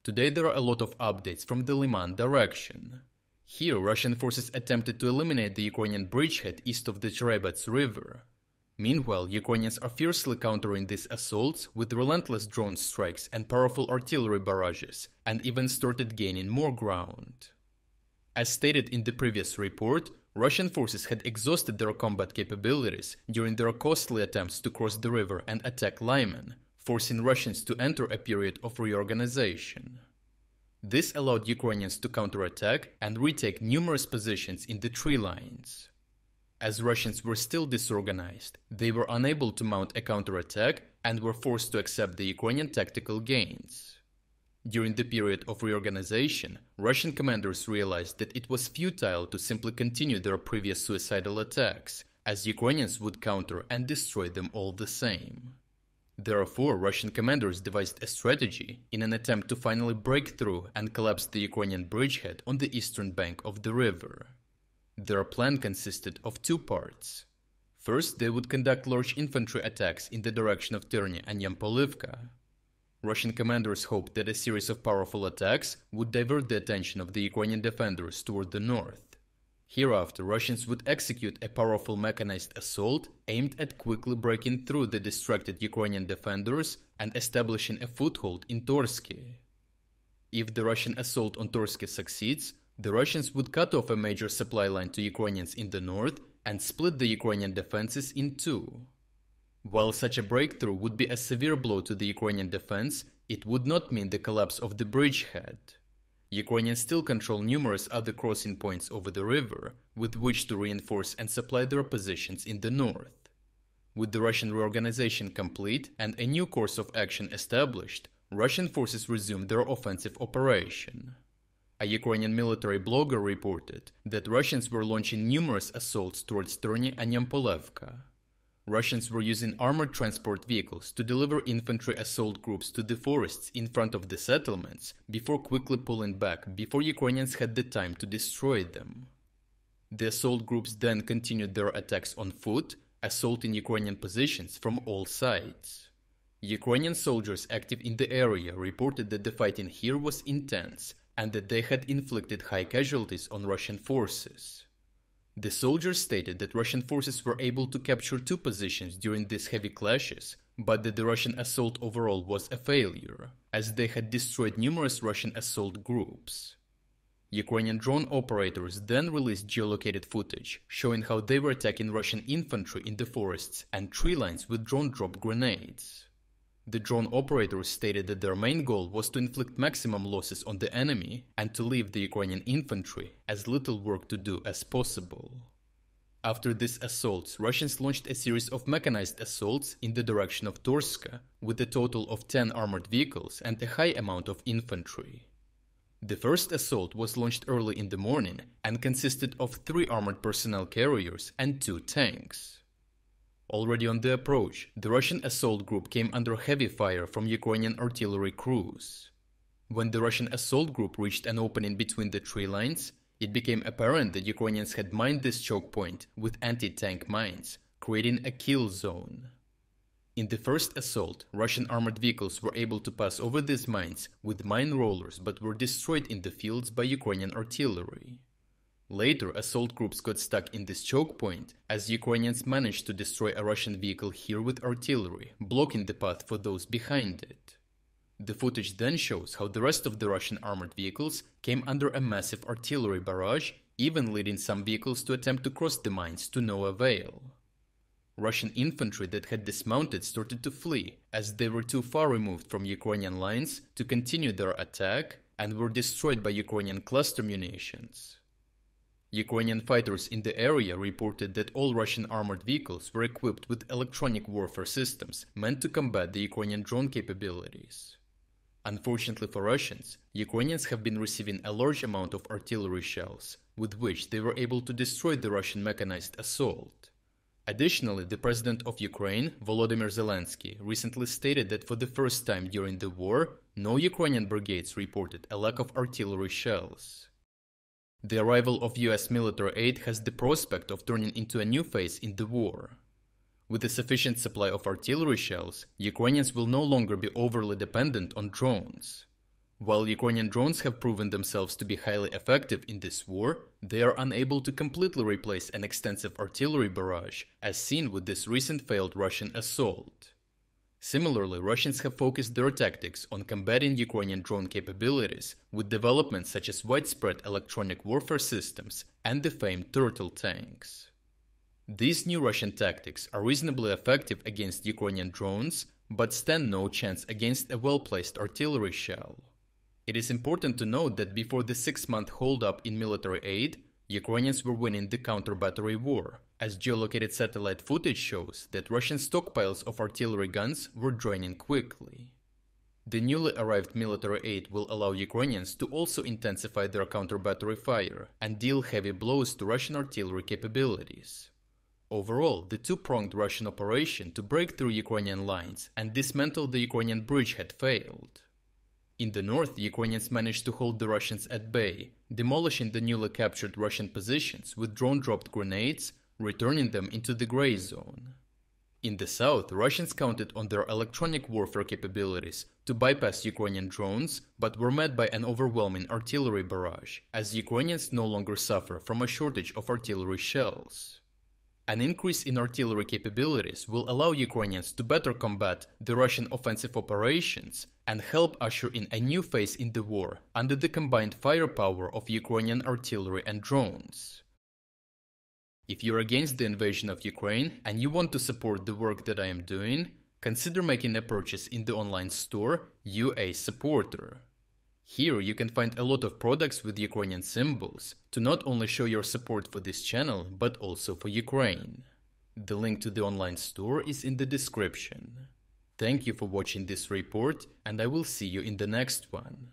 Today there are a lot of updates from the Liman direction. Here, Russian forces attempted to eliminate the Ukrainian bridgehead east of the Zherebets River. Meanwhile, Ukrainians are fiercely countering these assaults with relentless drone strikes and powerful artillery barrages, and even started gaining more ground. As stated in the previous report, Russian forces had exhausted their combat capabilities during their costly attempts to cross the river and attack Liman, forcing Russians to enter a period of reorganization. This allowed Ukrainians to counterattack and retake numerous positions in the tree lines. As Russians were still disorganized, they were unable to mount a counterattack and were forced to accept the Ukrainian tactical gains. During the period of reorganization, Russian commanders realized that it was futile to simply continue their previous suicidal attacks, as Ukrainians would counter and destroy them all the same. Therefore, Russian commanders devised a strategy in an attempt to finally break through and collapse the Ukrainian bridgehead on the eastern bank of the river. Their plan consisted of two parts. First, they would conduct large infantry attacks in the direction of Terny and Yampolivka. Russian commanders hoped that a series of powerful attacks would divert the attention of the Ukrainian defenders toward the north. Hereafter, Russians would execute a powerful mechanized assault aimed at quickly breaking through the distracted Ukrainian defenders and establishing a foothold in Torsky. If the Russian assault on Torsky succeeds, the Russians would cut off a major supply line to Ukrainians in the north and split the Ukrainian defenses in two. While such a breakthrough would be a severe blow to the Ukrainian defense, it would not mean the collapse of the bridgehead. Ukrainians still control numerous other crossing points over the river, with which to reinforce and supply their positions in the north. With the Russian reorganization complete and a new course of action established, Russian forces resumed their offensive operation. A Ukrainian military blogger reported that Russians were launching numerous assaults towards Terny and Yampolivka. Russians were using armored transport vehicles to deliver infantry assault groups to the forests in front of the settlements before quickly pulling back before Ukrainians had the time to destroy them. The assault groups then continued their attacks on foot, assaulting Ukrainian positions from all sides. Ukrainian soldiers active in the area reported that the fighting here was intense and that they had inflicted high casualties on Russian forces. The soldiers stated that Russian forces were able to capture two positions during these heavy clashes, but that the Russian assault overall was a failure, as they had destroyed numerous Russian assault groups. Ukrainian drone operators then released geolocated footage showing how they were attacking Russian infantry in the forests and tree lines with drone drop grenades. The drone operators stated that their main goal was to inflict maximum losses on the enemy and to leave the Ukrainian infantry as little work to do as possible. After these assaults, Russians launched a series of mechanized assaults in the direction of Torska, with a total of 10 armored vehicles and a high amount of infantry. The first assault was launched early in the morning and consisted of 3 armored personnel carriers and 2 tanks. Already on the approach, the Russian assault group came under heavy fire from Ukrainian artillery crews. When the Russian assault group reached an opening between the tree lines, it became apparent that Ukrainians had mined this choke point with anti-tank mines, creating a kill zone. In the first assault, Russian armored vehicles were able to pass over these mines with mine rollers but were destroyed in the fields by Ukrainian artillery. Later, assault groups got stuck in this choke point, as Ukrainians managed to destroy a Russian vehicle here with artillery, blocking the path for those behind it. The footage then shows how the rest of the Russian armored vehicles came under a massive artillery barrage, even leading some vehicles to attempt to cross the mines to no avail. Russian infantry that had dismounted started to flee, as they were too far removed from Ukrainian lines to continue their attack and were destroyed by Ukrainian cluster munitions. Ukrainian fighters in the area reported that all Russian armored vehicles were equipped with electronic warfare systems meant to combat the Ukrainian drone capabilities. Unfortunately for Russians, Ukrainians have been receiving a large amount of artillery shells, with which they were able to destroy the Russian mechanized assault. Additionally, the President of Ukraine, Volodymyr Zelensky, recently stated that for the first time during the war, no Ukrainian brigades reported a lack of artillery shells. The arrival of US military aid has the prospect of turning into a new phase in the war. With a sufficient supply of artillery shells, Ukrainians will no longer be overly dependent on drones. While Ukrainian drones have proven themselves to be highly effective in this war, they are unable to completely replace an extensive artillery barrage, as seen with this recent failed Russian assault. Similarly, Russians have focused their tactics on combating Ukrainian drone capabilities with developments such as widespread electronic warfare systems and the famed turtle tanks. These new Russian tactics are reasonably effective against Ukrainian drones, but stand no chance against a well-placed artillery shell. It is important to note that before the 6-month hold-up in military aid, Ukrainians were winning the counter-battery war, as geolocated satellite footage shows that Russian stockpiles of artillery guns were draining quickly. The newly arrived military aid will allow Ukrainians to also intensify their counter-battery fire and deal heavy blows to Russian artillery capabilities. Overall, the two-pronged Russian operation to break through Ukrainian lines and dismantle the Ukrainian bridgehead failed. In the north, Ukrainians managed to hold the Russians at bay, demolishing the newly captured Russian positions with drone-dropped grenades, returning them into the gray zone. In the south, Russians counted on their electronic warfare capabilities to bypass Ukrainian drones, but were met by an overwhelming artillery barrage, as Ukrainians no longer suffer from a shortage of artillery shells. An increase in artillery capabilities will allow Ukrainians to better combat the Russian offensive operations and help usher in a new phase in the war under the combined firepower of Ukrainian artillery and drones. If you're against the invasion of Ukraine and you want to support the work that I am doing, consider making a purchase in the online store UA Supporter. Here you can find a lot of products with Ukrainian symbols to not only show your support for this channel, but also for Ukraine. The link to the online store is in the description. Thank you for watching this report, and I will see you in the next one.